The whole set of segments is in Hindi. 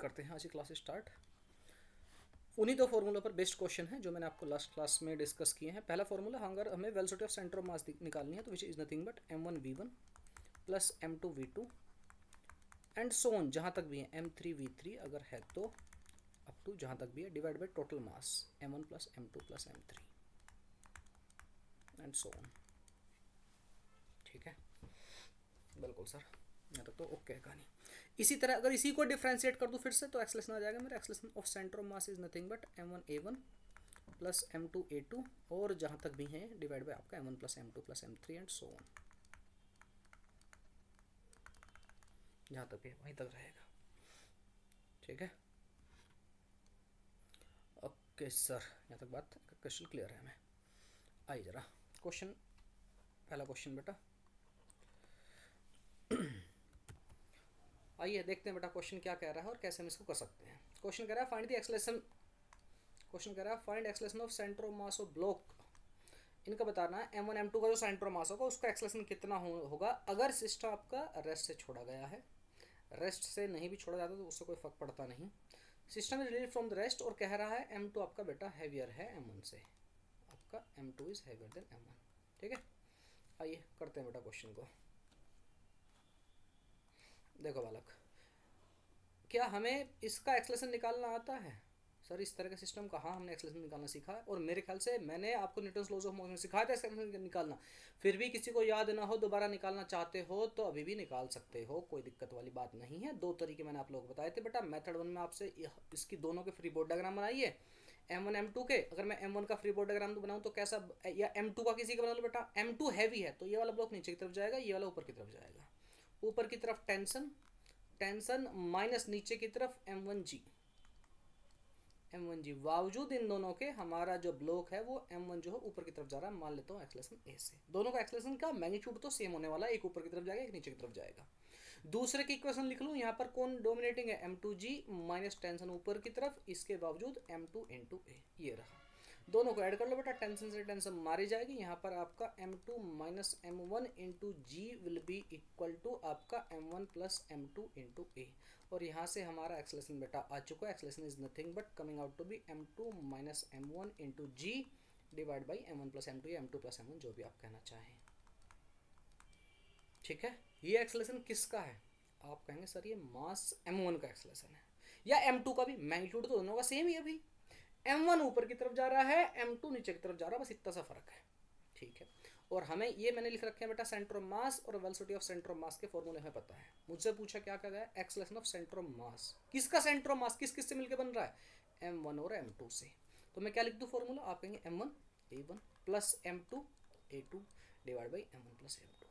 करते हैं आज की क्लास स्टार्ट। उन्हीं दो फॉर्मूला पर बेस्ड क्वेश्चन है जो मैंने आपको लास्ट क्लास में डिस्कस किए हैं। पहला फॉर्मूला, अगर हमें वेलोसिटी ऑफ सेंटर ऑफ मास निकालनी है तो which is nothing but m1v1 plus m2v2 and so on, जहाँ तक भी है m3v3 अगर है तो अप टू जहाँ तक भी है, divide by total mass m1 plus m2 plus m3 and so on. ठीक है, बिल्कुल सर, यहाँ तक तो ओके है कहानी। इसी तरह अगर इसी को डिफ्रेंशिएट कर दूँ फिर से तो एक्सलेशन आ जाएगा मेरा। Acceleration of centre of mass is nothing but m1a1 plus m2a2 और जहाँ तक भी है डिवाइड बाय आपका m1 plus m2 plus m3 and so on, जहाँ तक भी है वहीं तक रहेगा। ठीक है, ओके सर, यहाँ तक बात क्वेश्चन क्लियर है हमें। आइए जरा क्वेश्चन, पहला क्वेश्चन बेटा, आइए देखते हैं बेटा क्वेश्चन क्या कह रहा है और कैसे हम इसको कर सकते हैं। क्वेश्चन कह रहा है फाइंड द एक्सलेशन, क्वेश्चन कह रहा है find acceleration of centre of mass of block. इनका बताना है m1 m2 का जो सेंटर ऑफ मास होगा उसका एक्सलेशन कितना होगा अगर सिस्टम आपका रेस्ट से छोड़ा गया है। रेस्ट से नहीं भी छोड़ा जाता तो उससे कोई फर्क पड़ता नहीं। System is relieve from the rest और कह रहा है m2 आपका बेटा हैवियर है m1 से, आपका m2 is heavier than m1। ठीक है, आइए करते हैं बेटा क्वेश्चन को। देखो बालक, क्या हमें इसका एक्सलेशन निकालना आता है? सर इस तरह के सिस्टम का हाँ हमने एक्सलेशन निकालना सीखा है और मेरे ख्याल से मैंने आपको न्यूटन्स लॉज ऑफ मोशन सिखाया था एक्सलेशन निकालना। फिर भी किसी को याद ना हो, दोबारा निकालना चाहते हो तो अभी भी निकाल सकते हो, कोई दिक्कत वाली बात नहीं है। दो तरीके मैंने आप लोगों को बताए थे बेटा। मेथड 1 में आपसे इसकी दोनों के फ्री बोर्ड डायग्राम बनाइए m1 m2 के। अगर मैं m1 का फ्री बोर्ड डायग्राम तो बनाऊँ तो कैसा, या m2 का किसी का बना लो बेटा। m2 हैवी है तो ये वाला ब्लॉक नीचे की तरफ जाएगा, ये वाला ऊपर की तरफ जाएगा। ऊपर की तरफ टेंशन, टेंशन माइनस नीचे की तरफ m1g, m1g बावजूद इन दोनों के हमारा जो ब्लॉक है वो m1 जो है ऊपर की तरफ जा रहा है। मान लेता हूँ एक्सलेशन a से। दोनों का एक्सलेशन का मैग्नीट्यूड तो सेम होने वाला है, एक ऊपर की तरफ जाएगा एक नीचे की तरफ जाएगा। दूसरे की इक्वेशन लिख लूँ, यहाँ पर कौन डोमिनेटिंग है, m2g माइनस टेंशन ऊपर की तरफ, इसके बावजूद m2 into a, ये रहा। दोनों को ऐड कर लो बेटा, टेंशन से टेंशन मारी जाएगी। यहाँ पर आपका m2 minus m1 into g will be equal to आपका m1 प्लस m2 इंटू ए। और यहाँ से हमारा एक्सलेशन बेटा आ चुका है। Acceleration is nothing but coming out to be m2 minus m1 into g divide by m1 plus m2 या m2 प्लस m1, जो भी आप कहना चाहें। ठीक है, ये एक्सलेशन किसका है? आप कहेंगे सर ये मास m1 का एक्सलेशन है, या m2 का भी। मैग्नीट्यूड तो दोनों का सेम ही अभी। m1 ऊपर की तरफ जा रहा है, m2 नीचे की तरफ जा रहा है, बस इतना सा फर्क है। ठीक है, और हमें ये मैंने लिख रखे हैं बेटा सेंटर ऑफ मास और वेलोसिटी ऑफ सेंटर ऑफ मास के फॉर्मूले हमें पता है। मुझसे पूछा क्या क्या गया, एक्सलेशन ऑफ सेंटर ऑफ मास। किसका सेंटर ऑफ मास किस किस से मिलकर बन रहा है, m1 और m2 से। तो मैं क्या लिख दूँ फॉर्मूला, आप कहेंगे m1a1 plus m2a2 divide by m1 plus m2,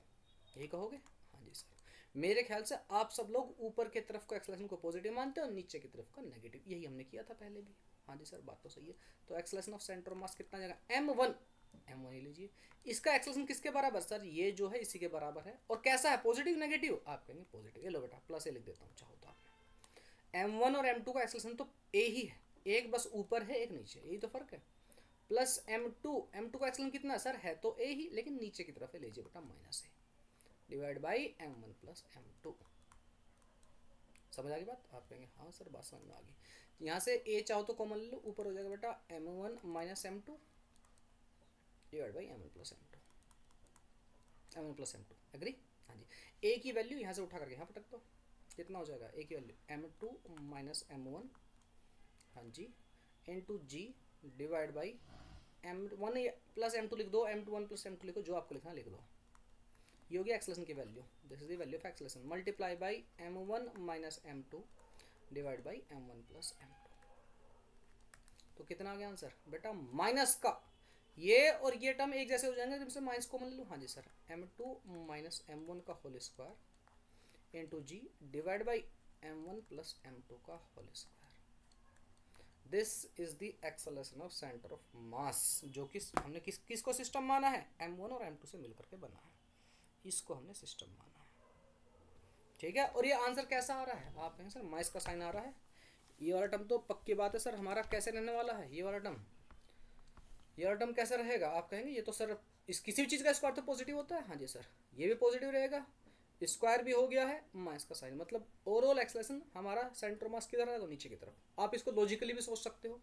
यही कहोगे? हाँ जी सर। मेरे ख्याल से आप सब लोग ऊपर की तरफ को एक्सलेशन को पॉजिटिव मानते हो और नीचे की तरफ का नेगेटिव, यही हमने किया था पहले भी। हाँ जी सर, बात तो सही है। तो एक्सलेशन ऑफ सेंटर ऑफ मास कितना जाएगा, m1 ही लीजिए। इसका एक्सलेशन किसके बराबर, सर ये जो है इसी के बराबर है। और कैसा है, पॉजिटिव नेगेटिव? आप कहेंगे पॉजिटिव। ये लो बेटा प्लस ए लिख देता हूँ चाहो तो आप। m1 और m2 का एक्सलेशन तो ए ही है, एक बस ऊपर है एक नीचे, यही तो फर्क है। प्लस m2 का एक्सलेशन कितना है सर, है तो ए ही लेकिन नीचे की तरफ है, लीजिए बेटा minus A divide by m1 plus m2। समझ आ गई बात? आप कहेंगे हाँ सर बात समझ में आ गई। यहाँ से a चाहो तो कॉमन लो, ऊपर हो जाएगा बेटा m1 minus m2 divide by m1 plus m2, agree? हाँ जी, a की वैल्यू यहाँ से उठा करके यहाँ पटक दो, कितना हो जाएगा a की वैल्यू m2 माइनस m1, हाँ जी, into g divide by m1 plus m2 लिख दो, m1 प्लस m2 लिखो, जो आपको लिखना लिख दो। ये हो गया एक्सलेशन की value, this is the value of acceleration, multiply by m1 minus m2 divide by m1 plus m2। तो कितना आ गया आंसर बेटा, माइनस का ये और ये टर्म एक जैसे हो जाएंगे, जिनसे माइनस कॉमन ले लो। हाँ जी सर, m2 माइनस m1 का whole square into g divide by m1 plus m2 का whole square. This is the acceleration of centre of mass, जो कि हमने किसको सिस्टम माना है, m1 और m2 से मिलकर के बना है, इसको हमने सिस्टम माना है। ठीक है, और ये आंसर कैसा आ रहा है, आप कहेंगे सर माइनस का साइन आ रहा है। ये वाला टर्म तो पक्की बात है सर हमारा कैसे रहने वाला है, ये वाला टर्म कैसे रहेगा? आप कहेंगे ये तो सर इस किसी भी चीज़ का स्क्वायर तो पॉजिटिव होता है। हाँ जी सर, ये भी पॉजिटिव रहेगा, स्क्वायर भी हो गया है मास का साइन, मतलब ओवरऑल एक्सेलरेशन हमारा सेंटर मास किधर है, तो नीचे की तरफ। आप इसको लॉजिकली भी सोच सकते हो,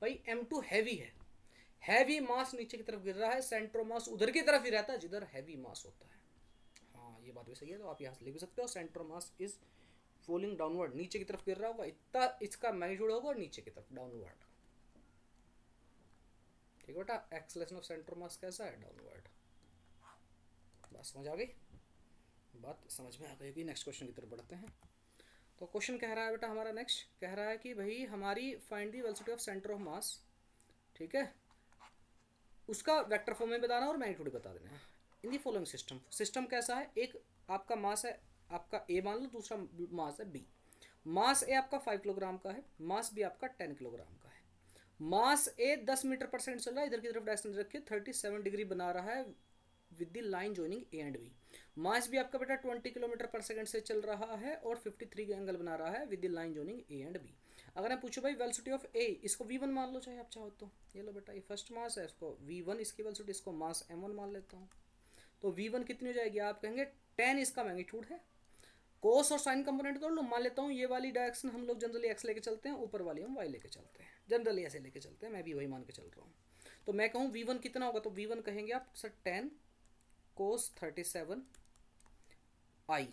भाई M2 हैवी है, हैवी मास नीचे की तरफ गिर रहा है, सेंटर मास उधर की तरफ ही रहता है जिधर हैवी मास होता है। हाँ ये बात भी सही है, तो आप यहाँ से लिख भी सकते हो centre mass is falling downward, नीचे की तरफ गिर रहा होगा, इतना इसका मैग्नीट्यूड होगा, और नीचे की तरफ डाउनवर्ड। ठीक है बेटा, एक्सेलरेशन ऑफ सेंटर मास कैसा है, डाउनवर्ड। बात समझ आ गई, बात समझ में आ गई होगी। नेक्स्ट क्वेश्चन की तरफ बढ़ते हैं। तो क्वेश्चन कह रहा है बेटा हमारा, नेक्स्ट कह रहा है कि भाई हमारी find the velocity of centre of मास, ठीक है, उसका वेक्टर फॉर्म में बताना और मैग्नीट्यूड बता देना इन दी फॉलोइंग सिस्टम। सिस्टम कैसा है, एक आपका मास है आपका ए मान लो, दूसरा मास है बी। मास ए आपका 5 किलोग्राम का है, मास बी आपका 10 किलोग्राम का है। मास ए 10 मीटर पर सेकंड चल रहा है, इधर की तरफ डायरेक्शन रखिए 37 डिग्री बना रहा है with the line joining A and B. Mass भी आपका बेटा 20 किलोमीटर पर सेकंड से चल रहा है और 53 एंगल बना रहा है with the line joining A and B. अगर मैं पूछूं भाई वेलोसिटी ऑफ ए, इसको v1 मान लो चाहे आप चाहो तो, ये लो बेटा ये फर्स्ट मास है, इसको v1 इसकी वेलोसिटी, इसको मास m1 मान लेता हूँ। तो v1 कितनी हो जाएगी, आप कहेंगे 10 इसका मैग्नीट्यूड है। कोस और साइन कंपोनेंट तोड़ लो, मान लेता हूँ ये वाली डायरेक्शन हम लोग जनरली एक्स लेके चलते हैं, ऊपर वाली हम वाई लेके चलते हैं, जनरली ऐसे लेके चलते हैं, मैं भी वही मान के चल रहा हूँ। तो मैं कहूँ v1 कितना होगा, तो v1 कहेंगे आप सर 10 कोस 37 आई,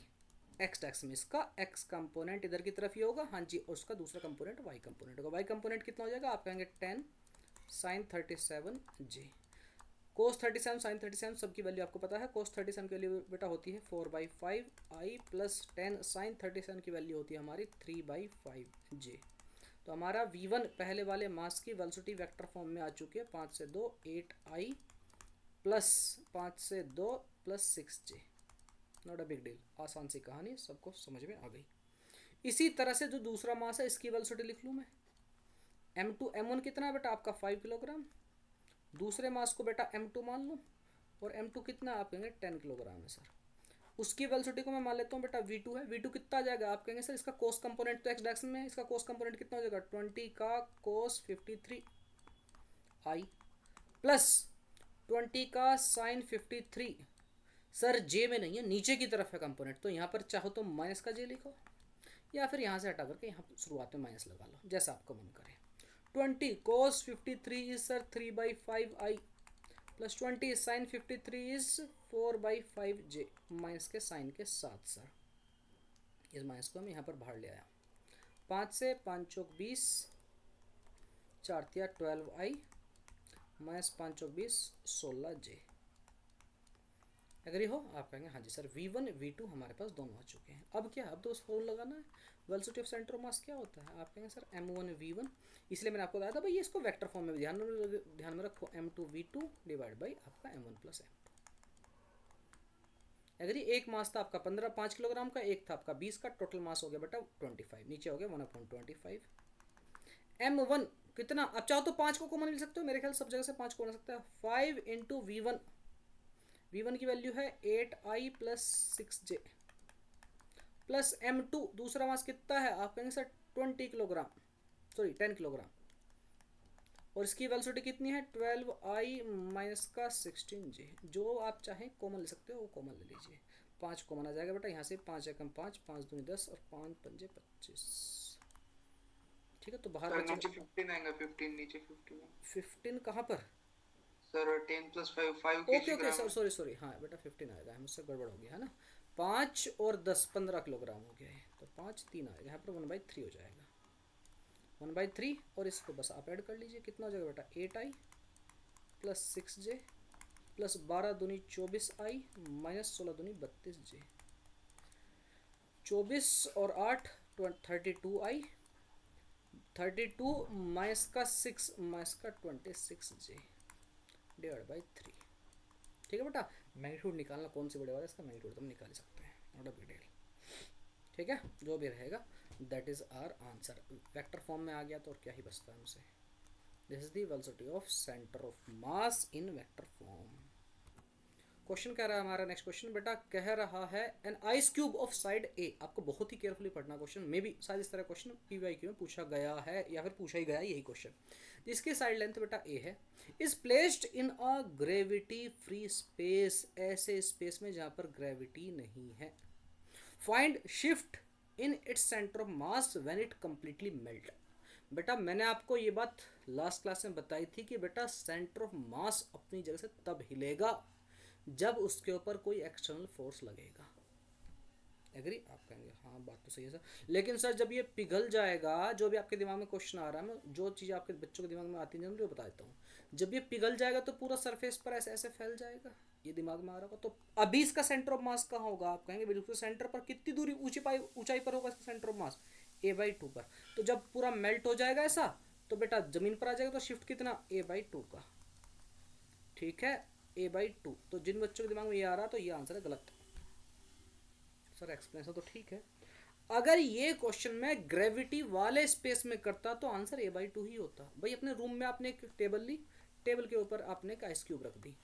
एक्स डायरेक्शन में इसका एक्स कंपोनेंट इधर की तरफ ही होगा, हाँ जी, और उसका दूसरा कंपोनेंट वाई कंपोनेंट होगा। वाई कंपोनेंट कितना हो जाएगा, आप कहेंगे 10 साइन 37 जे। कोस 37 साइन 37 सबकी वैल्यू आपको पता है, कोस 37 की वैल्यू बेटा होती है 4/5 आई प्लस 10 साइन 37 की वैल्यू होती है हमारी 3/5 जे। तो हमारा v1 पहले वाले मास की वेलोसिटी वेक्टर फॉर्म में आ चुकी है, 5 से 2 8 आई प्लस 5 से 2 plus 6 J. Not a big deal, आसान सी कहानी, सबको समझ में आ गई। इसी तरह से जो दूसरा मास है इसकी वेलोसिटी लिख लूँ मैं, m2 m1 कितना है बेटा आपका 5 किलोग्राम, दूसरे मास को बेटा m2 मान लूँ, और m2 कितना आप कहेंगे 10 किलोग्राम है सर। उसकी वेलोसिटी को मैं मान लेता हूँ बेटा v2 है, v2 कितना आ जाएगा, आप कहेंगे सर इसका कोस कंपोनेंट तो एक्स डायरेक्शन में है, इसका कोस कंपोनेंट कितना हो जाएगा 20 का कोस 53 आई प्लस 20 का साइन 53, सर जे में नहीं है, नीचे की तरफ है कंपोनेंट, तो यहाँ पर चाहो तो माइनस का जे लिखो, या फिर यहाँ से हटा करके यहाँ शुरुआत में माइनस लगा लो, जैसा आपका मन करे। 20 cos 53 is sir 3/5 i plus 20 sine 53 is 4/5 j, minus के साइन के साथ सर। इस माइनस को हम यहाँ पर बाहर ले आया, 5 से 5 चौक 20, 4 तिया 12 आई माइनस 5 चौक 20 16 जे। एग्री हो, आप कहेंगे हाँ जी सर, v1 v2 हमारे पास दोनों आ चुके हैं। अब क्या, अब तो उस फॉर्मूला लगाना है, वेलोसिटी ऑफ सेंटर ऑफ मास क्या होता है, आप कहेंगे सर m1 v1, इसलिए मैंने आपको बताया था भाई ये इसको वेक्टर फॉर्म में ध्यान में रखो, m2 v2 डिवाइड बाई आपका m1 प्लस m2। एग्री, एक मास था आपका 5 किलोग्राम का, एक था आपका 20 का, टोटल मास हो गया बेटा 25, नीचे हो गया 1/25। m1 कितना, आप चाहो तो 5 को कॉमन ले सकते हो, मेरे ख्याल सब जगह से 5 को बन सकता है, 5 इंटू v1, v1 की वैल्यू है 8 आई प्लस 6 जे प्लस m2, दूसरा मास कितना है, आप कहेंगे सर 20 किलोग्राम, सॉरी 10 किलोग्राम, और इसकी वेलोसिटी कितनी है 12 आई माइनस का 16 जे। जो आप चाहें कॉमन ले सकते हो, वो कॉमन ले लीजिए, 5 कॉमन आ जाएगा बेटा यहाँ से, 5 एकम 5, 5 दूनी 10 और 5 पंजे 25। ठीक है, तो बाहर नीचे 15 आएगा, 15 नीचे 15 कहाँ पर sir, 10 plus 5 okay okay sir, sorry sorry, हाँ बेटा 15 आएगा, मुझसे गड़बड़ हो गया है ना, 5 और 10 15 किलोग्राम हो गया है, तो 5 3 आएगा, यहाँ पर 1/3 हो जाएगा, 1/3, और इसको बस आप ऐड कर लीजिए, कितना हो जाएगा बेटा 8 आई प्लस 6 जे प्लस 12 दूनी 24 आई माइनस 16 दूनी 32 जे, 24 और 8 32 आई, 32 माइनस का 6 माइनस का 26 जे डिवाइड बाई 3। ठीक है बेटा, मैग्नीट्यूड निकालना कौन सी बड़े वाला, इसका मैग्नीट्यूड तुम निकाल सकते हैं, नॉट अ बिग डील। ठीक है, जो भी रहेगा that is our answer, vector form में आ गया तो और क्या ही बचता है हमसे। This is the velocity of centre of mass in vector form. Question कह रहा है हमारा नेक्स्ट क्वेश्चन बेटा, कह रहा है an ice cube of side A, आपको बहुत ही केयरफुली पढ़ना क्वेश्चन, मे भी शायद इस तरह क्वेश्चन पीवाईक्यू में पूछा गया है या फिर पूछा ही गया यही क्वेश्चन, जिसकी साइड लेंथ बेटा ए है, is placed in a gravity free space, ऐसे स्पेस में जहाँ पर ग्रेविटी नहीं है। Find shift in its centre of mass when it completely melt. बेटा मैंने आपको ये बात लास्ट क्लास में बताई थी कि बेटा सेंटर ऑफ मास अपनी जगह से तब हिलेगा जब उसके ऊपर कोई एक्सटर्नल फोर्स लगेगा। एग्री? आप कहेंगे हाँ बात तो सही है सर, लेकिन सर जब ये पिघल जाएगा, जो भी आपके दिमाग में क्वेश्चन आ रहा है, मैं जो चीज़ आपके बच्चों के दिमाग में आती है मैं बता देता हूँ। जब ये पिघल जाएगा तो पूरा सरफेस पर ऐसे ऐसे फैल जाएगा, ये दिमाग में आ रहा होगा। तो अभी इसका सेंटर ऑफ मास कहाँ होगा? आप कहेंगे बिल्कुल सेंटर पर। कितनी दूरी ऊंचाई पर होगा इसका सेंटर ऑफ मास? a/2 पर। तो जब पूरा मेल्ट हो जाएगा ऐसा, तो बेटा जमीन पर आ जाएगा, तो शिफ्ट कितना? a/2 का। ठीक है, a/2। तो जिन बच्चों के दिमाग में ये आ रहा तो ये आंसर है गलत। सर एक्सप्लेनेशन तो ठीक है, अगर ये क्वेश्चन मैं ग्रेविटी वाले स्पेस में करता तो आंसर a/2 ही होता। भाई अपने रूम में आपने एक टेबल ली, टेबल के ऊपर आपने एक आइस क्यूब रख दी।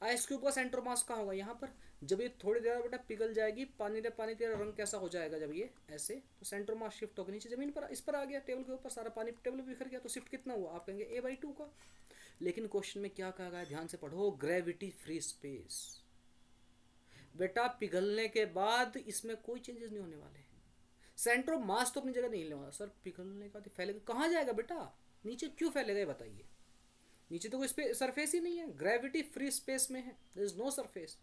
आइस क्यूब का सेंटर मास कहाँ होगा? यहाँ पर। जब ये थोड़ी देर बेटा पिघल जाएगी, पानी तेरा रंग कैसा हो जाएगा जब ये ऐसे, तो सेंटर मास शिफ्ट होकर नीचे जमीन पर, इस पर आ गया, टेबल के ऊपर सारा पानी टेबल पर बिखर गया, तो शिफ्ट कितना हुआ? आप कहेंगे a/2 का। लेकिन क्वेश्चन में क्या कहा गया, ध्यान से पढ़ो, ग्रेविटी फ्री स्पेस। बेटा पिघलने के बाद इसमें कोई चेंजेस नहीं होने वाले, सेंटर ऑफ मास तो अपनी जगह नहीं हिलने वाला। सर पिघलने का फैलेगा कहाँ जाएगा बेटा? नीचे क्यों फैलेगा ये बताइए? नीचे तो कोई सरफेस ही नहीं है, ग्रेविटी फ्री स्पेस में है, देयर इज नो सरफेस।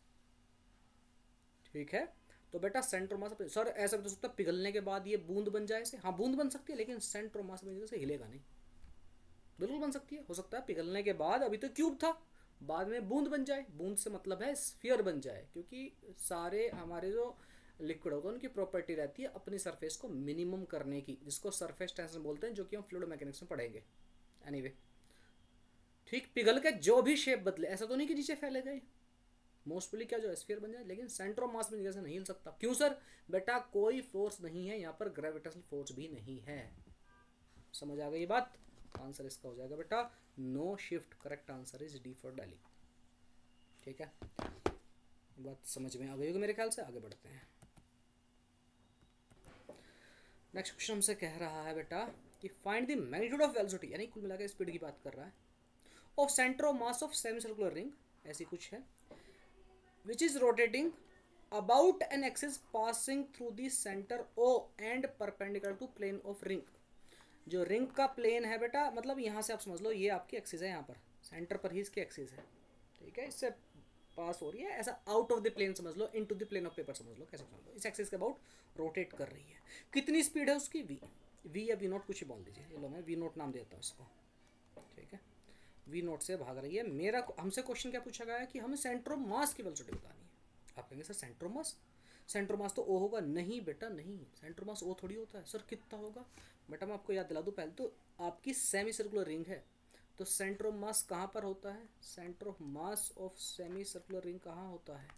ठीक है, तो बेटा सेंटर मास। सर ऐसा भी तो सकता है पिघलने के बाद ये बूंद बन जाए से, हाँ बूंद बन सकती है, लेकिन सेंटर मास अपनी जगह से हिलेगा नहीं। बिल्कुल बन सकती है, हो सकता है पिघलने के बाद, अभी तो क्यूब था, बाद में बूंद बन जाए। बूंद से मतलब है स्फीयर बन जाए, क्योंकि सारे हमारे जो लिक्विड होता है उनकी प्रॉपर्टी रहती है अपनी सरफेस को मिनिमम करने की, जिसको सरफेस टेंशन बोलते हैं, जो कि हम फ्लूइड मैकेनिक्स में पढ़ेंगे। एनीवे ठीक, पिघल के जो भी शेप बदले, ऐसा तो नहीं कि नीचे फैले गए, मोस्टली क्या जो स्फीयर बन जाए, लेकिन सेंटर ऑफ मास में जैसे नहीं हिल सकता। क्यों सर? बेटा कोई फोर्स नहीं है यहाँ पर, ग्रेविटेशनल फोर्स भी नहीं है। समझ आ गई बात? आंसर इसका हो जाएगा बेटा no shift. Correct answer is D for Delhi. ठीक है, बात समझ में आ गई होगी मेरे ख्याल से। आगे बढ़ते हैं। नेक्स्ट क्वेश्चन हमसे कह रहा है बेटा कि find the magnitude of velocity, यानी कुल मिलाकर स्पीड की बात कर रहा है, of centre of mass of semi circular ring, ऐसी कुछ है, which is rotating about an axis passing through the centre O and perpendicular to plane of ring. जो रिंग का प्लेन है बेटा, मतलब यहाँ से आप समझ लो ये आपकी एक्सिस है, यहाँ पर सेंटर पर ही इसकी एक्सिस है। ठीक है, इससे पास हो रही है, ऐसा आउट ऑफ द प्लेन समझ लो, into the plane of paper समझ लो, कैसे समझ लो, इस एक्सिस के अबाउट रोटेट कर रही है। कितनी स्पीड है उसकी? वी या वी नोट कुछ ही बोल दीजिए, ये लो मैं वी नोट नाम देता हूँ इसको। ठीक है, वी नोट से भाग रही है। मेरा हमसे क्वेश्चन क्या पूछा गया है कि हमें सेंटर ऑफ मास की वेलोसिटी बतानी है। आप कहेंगे sir centre of mass, centre mass तो ओ होगा। नहीं बेटा नहीं, सेंटर मास ओ थोड़ी होता है। सर कितना होगा? बेटा मैं आपको याद दिला दूँ, पहले तो आपकी सेमी सर्कुलर रिंग है, तो सेंटर ऑफ मास कहाँ पर होता है? Centre of mass of semi circular ring कहाँ होता है?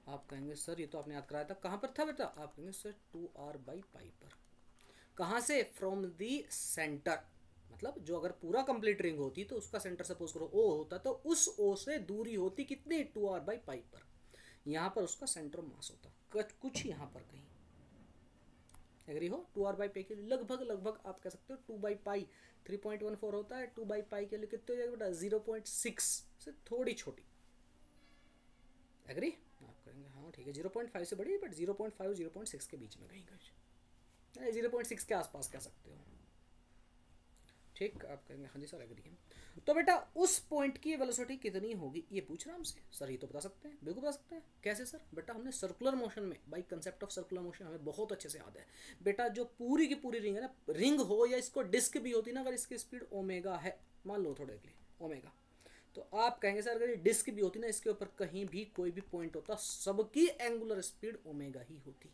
आप कहेंगे सर ये तो आपने याद कराया था, कहाँ पर था बेटा? आप कहेंगे सर 2r/पाई पर। कहाँ से? फ्रॉम दी सेंटर, मतलब जो अगर पूरा कंप्लीट रिंग होती तो उसका सेंटर सपोज करो ओ होता, तो उस ओ से दूरी होती कितनी? 2r/पाई पर। यहाँ पर उसका सेंटर ऑफ मास होता कुछ यहाँ पर कहीं। एग्री हो? 2r/पाई के लिए लगभग आप कह सकते हो 2/पाई 3.14 होता है, 2/पाई के लिए कितने हो जाएगा बेटा? 0.6 से थोड़ी छोटी। एग्री? आप कहेंगे हाँ ठीक है, 0.5 से बड़ी, बट 0.5 0.6 के बीच में कहीं कहीं 0.6 के आसपास कह सकते हो। ठीक, आप कहेंगे हाँ जी सर एग्री है। तो बेटा उस पॉइंट की वेलोसिटी कितनी होगी ये पूछ रहा हमसे। सर ये तो बता सकते हैं, बिल्कुल बता सकते हैं। कैसे सर? बेटा हमने सर्कुलर मोशन में, by concept of circular motion हमें बहुत अच्छे से याद है बेटा। जो पूरी की पूरी रिंग है ना, रिंग हो या इसको डिस्क भी होती ना, अगर इसकी स्पीड ओमेगा है, मान लो थोड़े के लिए ओमेगा, तो आप कहेंगे सर अगर ये डिस्क भी होती ना, इसके ऊपर कहीं भी कोई भी पॉइंट होता, सबकी एंगुलर स्पीड ओमेगा ही होती।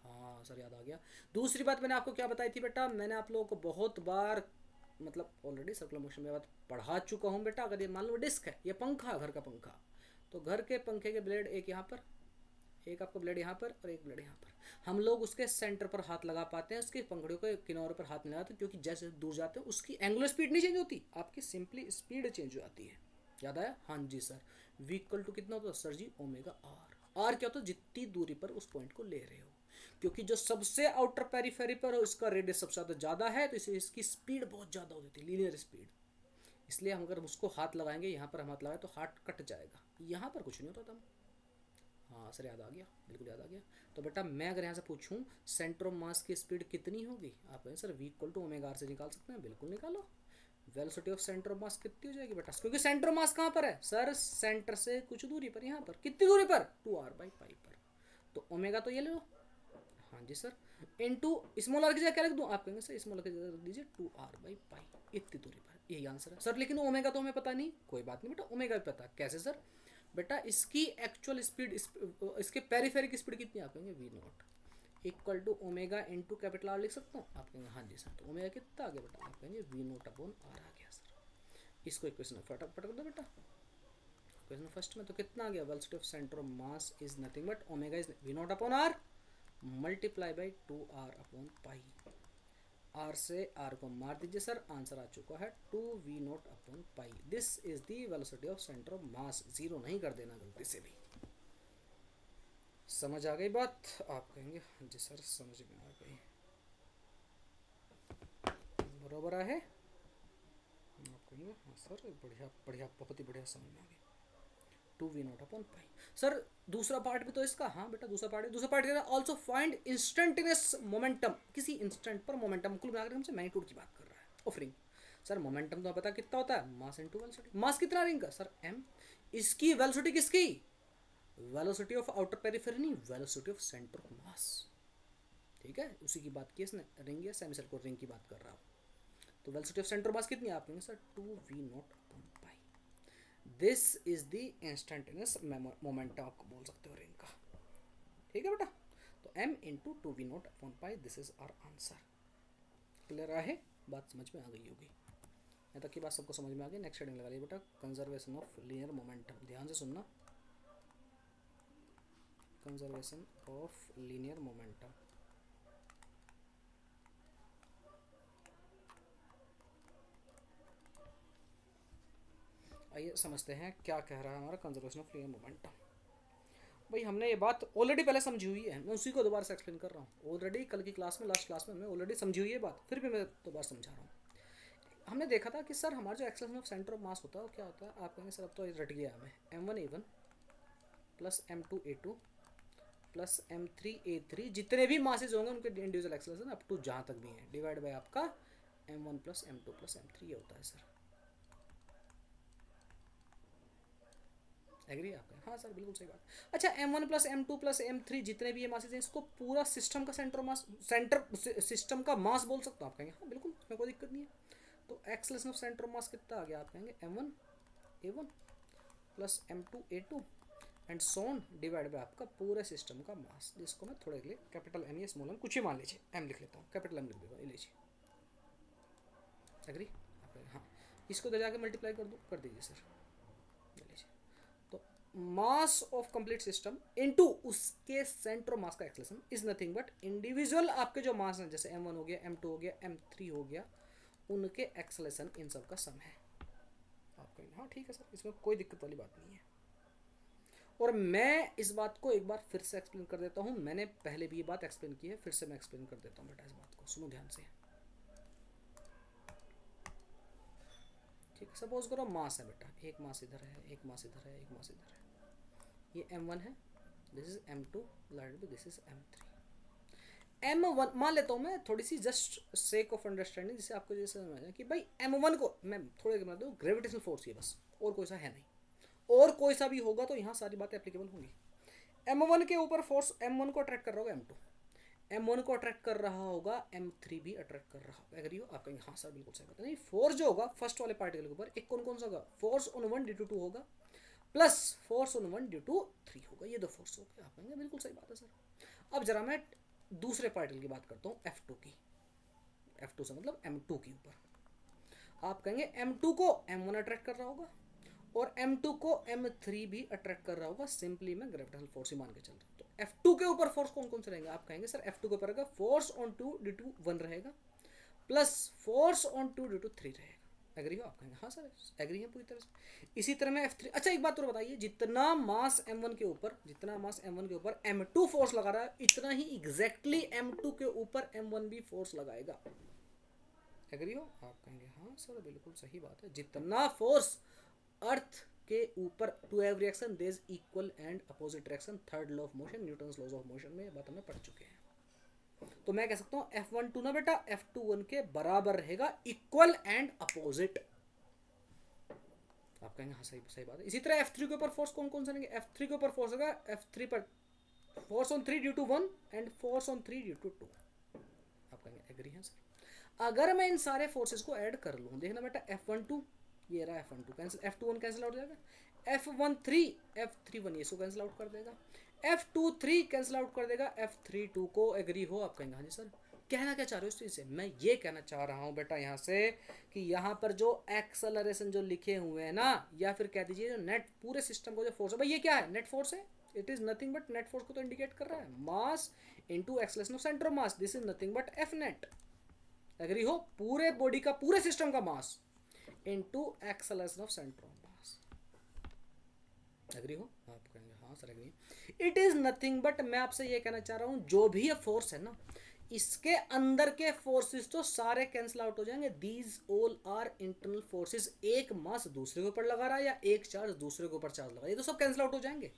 हाँ सर याद आ गया। दूसरी बात मैंने आपको क्या बताई थी बेटा? मैंने आप लोगों को बहुत बार, मतलब ऑलरेडी सर्कुलर मोशन में बात पढ़ा चुका हूँ बेटा। अगर ये मान लो डिस्क है, ये पंखा, घर का पंखा, तो घर के पंखे के ब्लेड एक यहाँ पर, एक आपका ब्लेड यहाँ पर और एक ब्लेड यहाँ पर। हम लोग उसके सेंटर पर हाथ लगा पाते हैं, उसके पंखड़ियों के किनारों पर हाथ नहीं लगाते, क्योंकि जैसे दूर जाते हैं उसकी एंगुलर स्पीड नहीं चेंज होती, आपकी सिंपली स्पीड चेंज हो जाती है। याद आया? हाँ जी सर। v इक्वल टू कितना होता है सर जी? Omega R. आर क्या होता है? जितनी दूरी पर उस पॉइंट को ले रहे हो, क्योंकि जो सबसे आउटर पेरिफेरी पर हो इसका रेडियस सबसे ज़्यादा है, तो इसलिए इसकी स्पीड बहुत ज़्यादा हो जाती है, लीनियर स्पीड। इसलिए हम अगर उसको हाथ लगाएंगे, यहाँ पर हम हाथ लगाए तो हाथ कट जाएगा, यहाँ पर कुछ नहीं होता था। हाँ सर याद आ गया, बिल्कुल याद आ गया। तो बेटा मैं अगर यहाँ से पूछूं सेंटर ऑफ मास की स्पीड कितनी होगी, आप कहें sir v equal to omega R से निकाल सकते हैं, बिल्कुल निकालो। Velocity of centre of mass कितनी हो जाएगी बेटा, क्योंकि सेंटर ऑफ मास कहाँ पर है सर, सेंटर से कुछ दूरी पर, यहाँ पर कितनी दूरी पर, 2r/पाई पर। तो ओमेगा तो ये ले लो, हाँ जी सर, इनटू स्मॉल आर की जगह क्या लिख दूँ, आप कहेंगे सर स्मॉल आर की जगह रख दीजिए 2r/पाई, इतनी दूरी पर, यही आंसर है सर। लेकिन ओमेगा तो हमें पता नहीं, कोई बात नहीं बेटा, ओमेगा भी पता, कैसे सर बेटा, इसकी एक्चुअल स्पीड इसके पेरिफेरिक स्पीड कितनी, आप कहेंगे v0 equal to omega into capital R लिख सकता हूँ, आप कहेंगे हाँ जी सर। तो ओमेगा कितना आ गया बेटा, आप कहेंगे v0/r आ गया सर। इसको इक्वेशन फटाफट कर दो बेटा, क्वेश्चन फर्स्ट में तो कितना आ गया, velocity of centre of mass is nothing but omega is v0/r multiply by 2r/पाई, आर से आर को मार दीजिए सर, आंसर आ चुका है 2v0/पाई। This is the velocity of centre of mass, zero नहीं कर देना गलती से भी। समझ आ गई बात, आप कहेंगे हाँ जी सर समझ में आ गई, बराबर है, आप कहेंगे हाँ सर बढ़िया बढ़िया, बहुत ही बढ़िया, समझ में आ गई। 2v0/पाई सर, दूसरा पार्ट भी तो इसका, हाँ बेटा दूसरा पार्ट है, दूसरा पार्ट क्या है, ऑल्सो फाइंड इंस्टेंटेनियस मोमेंटम, किसी इंस्टेंट पर मोमेंटम, कुल मिलाकर हमसे मैग्नीट्यूड की बात कर रहा है ऑफ रिंग। सर मोमेंटम तो पता कितना होता है, मास इनटू वेलोसिटी, मास कितना रिंग का सर m, इसकी वेलोसिटी किसकी, वेलोसिटी ऑफ आउटर पेरिफेरी नहीं, वेलोसिटी ऑफ सेंटर ऑफ मास, ठीक है, उसी की बात की इसने, रिंग या सेमी सर्कुलर रिंग की बात कर रहा हूँ। तो velocity of centre of mass कितनी है, आप कहेंगे सर 2v0/पाई, this is the instantaneous momentum आपको बोल सकते हो रिंग का, ठीक है बेटा। तो m इंटू 2v0/पाई, this is our answer. Clear है, बात समझ में आ गई होगी, यहाँ तक की बात सबको समझ में आ गई। नेक्स्ट हेडिंग लगा ली बेटा, कंजर्वेशन ऑफ लीनियर मोमेंटम, ध्यान से सुनना, कंजर्वेशन ऑफ लीनियर मोमेंटम। आइए समझते हैं क्या कह रहा है हमारा कंजर्वेशन ऑफ लीनियर मोमेंटम। भाई हमने ये बात ऑलरेडी पहले समझी हुई है, मैं उसी को दोबारा से एक्सप्लेन कर रहा हूँ, ऑलरेडी कल की क्लास में, लास्ट क्लास में हमने ऑलरेडी समझी हुई है बात, फिर भी मैं दोबारा समझा रहा हूँ। हमने देखा था कि सर हमारा जो एक्सेलरेशन ऑफ सेंटर ऑफ मास होता है वो क्या होता है, आप कहेंगे सर अब तो रट गया हमें, m1a1 plus m2a2 plus m3a3, जितने भी मासेज होंगे उनके इंडिविजुअल एक्सेलरेशन अप टू जहाँ तक भी हैं, डिवाइड बाय आपका m1 plus m2 plus m3, ये होता है सर। एग्री आपका, हाँ सर बिल्कुल सही बात। अच्छा m1 plus m2 plus m3 जितने भी ये मासेज हैं, इसको पूरा सिस्टम का सेंटर मास, सेंटर सिस्टम का मास बोल सकता हूँ, आप कहेंगे हाँ बिल्कुल, इसमें कोई दिक्कत नहीं है। तो एक्सेलरेशन ऑफ सेंटर मास कितना आ गया, आप कहेंगे m1a1 plus m2a2 and so on divide by आपका पूरे सिस्टम का मास, जिसको मैं थोड़े के लिए कैपिटल M या स्मॉल m कुछ ही मान लीजिए, m लिख लेता हूँ, कैपिटल M लिख देता हूँ, लीजिए। एग्री, हाँ इसको दे जाके मल्टीप्लाई कर दो, कर दीजिए सर, लीजिए। तो mass of complete system into उसके सेंटर मास का acceleration is nothing but individual आपके जो मास हैं, जैसे m1 हो गया, m2 हो गया, m3 हो गया, उनके एक्सेलरेशन इन सब का सम है। आप कहेंगे हाँ ठीक है सर, इसमें कोई दिक्कत वाली बात नहीं है। और मैं इस बात को एक बार फिर से एक्सप्लेन कर देता हूँ, मैंने पहले भी ये बात एक्सप्लेन की है, फिर से मैं एक्सप्लेन कर देता हूँ बेटा, इस बात को सुनो ध्यान से, ठीक है। सपोज करो मास है बेटा, एक मास इधर है, एक मास इधर है, एक मास इधर है, ये m1 है, this is m2 divided by this is m3। m1 मान लेता हूँ मैं, थोड़ी सी जस्ट सेक ऑफ अंडरस्टैंडिंग, जिससे आपको जैसे समझ आए कि भाई m1 को मैं थोड़े बता दूँ, ग्रेविटेशनल फोर्स ये बस, और कोई सा है नहीं, और कोई सा भी होगा तो यहाँ सारी बातें एप्लीकेबल होंगी। m1 के ऊपर फोर्स m1 को अट्रैक्ट कर रहा होगा m2, m1 को अट्रैक्ट कर रहा होगा m3 भी अट्रैक्ट कर रहा होगा, एग्री हो, आप कहेंगे हाँ सर बिल्कुल सही बात है। नहीं, फोर्स जो होगा फर्स्ट वाले पार्टिकल के ऊपर, एक कौन कौन सा होगा, फोर्स ऑन 1 ड्यू टू 2 होगा, plus force on 1 due to 3 होगा, ये दो फोर्स हो गए, आप कहेंगे बिल्कुल सही बात है सर। अब जरा मैं दूसरे पार्टिकल की बात करता हूँ, f2 की, f2 से मतलब m2 के ऊपर, आप कहेंगे m2 को m1 अट्रैक्ट कर रहा होगा और m2 को m3 भी अट्रैक्ट कर रहा होगा, सिंपली मैं ग्रेविटेशनल फोर्स ही मान के चल रहा हूँ। तो f2 के ऊपर फोर्स कौन कौन से रहेंगे, आप कहेंगे सर f2 के ऊपर रहेगा फोर्स ऑन 2 ड्यू टू 1 रहेगा, plus force on 2 due to 3 रहेगा, एग्री हो, आप कहेंगे हाँ सर एग्री है पूरी तरह से। इसी तरह में f3, अच्छा एक बात और बताइए, जितना मास m1 के ऊपर, जितना मास m1 के ऊपर m2 फोर्स लगा रहा है, इतना ही एग्जैक्टली m2 के ऊपर m1 भी फोर्स लगाएगा, एग्री हो, आप कहेंगे हाँ सर बिल्कुल सही बात है। जितना फोर्स अर्थ के ऊपर to every action there is equal and opposite reaction, third law of motion, Newton's laws of motion में ये बात हमने पढ़ चुके हैं। तो मैं कह सकता हूँ F12 ना बेटा F21 के बराबर रहेगा, इक्वल एंड अपोजिट। आप कहेंगे हाँ सही बात है। इसी तरह F3 के ऊपर फोर्स कौन कौन से रहेंगे? F3 के ऊपर फोर्स होगा F3 पर force on 3 due to 1 and force on 3 due to 2। आप कहेंगे एग्री है सर। अगर मैं इन सारे फोर्सेस को ऐड कर लूँ, देखना बेटा F12 ये रहा, F12 cancel, F21 cancel out हो जाएगा, F13 F31 ये सो कैंसिल आउट कर देगा, F23 कैंसिल आउट कर देगा, F32 को एग्री हो? आप कहेंगे हाँ जी सर। कहना क्या चाह रहे हो इस चीज़ से? मैं ये कहना चाह रहा हूँ बेटा यहाँ से कि यहाँ पर जो एक्सेलरेशन जो लिखे हुए हैं ना, या फिर कह दीजिए जो नेट पूरे सिस्टम को जो फोर्स है, भाई ये क्या है? नेट फोर्स है। It is nothing but net force को तो इंडिकेट कर रहा है, mass into acceleration of centre of mass, this is nothing but F net. Agree हो? पूरे बॉडी का पूरे सिस्टम का mass into acceleration of centre of mass. Agree हो? आप कहेंगे हाँ sir agree. It is nothing but, मैं आपसे ये कहना चाह रहा हूँ जो भी ये फोर्स है ना, इसके अंदर के फोर्सेस तो सारे कैंसिल आउट हो जाएंगे। These all are internal forces. एक मास दूसरे के ऊपर लगा रहा है या एक चार्ज दूसरे के ऊपर चार्ज लगा रहा है, ये तो सब कैंसिल आउट हो जाएंगे।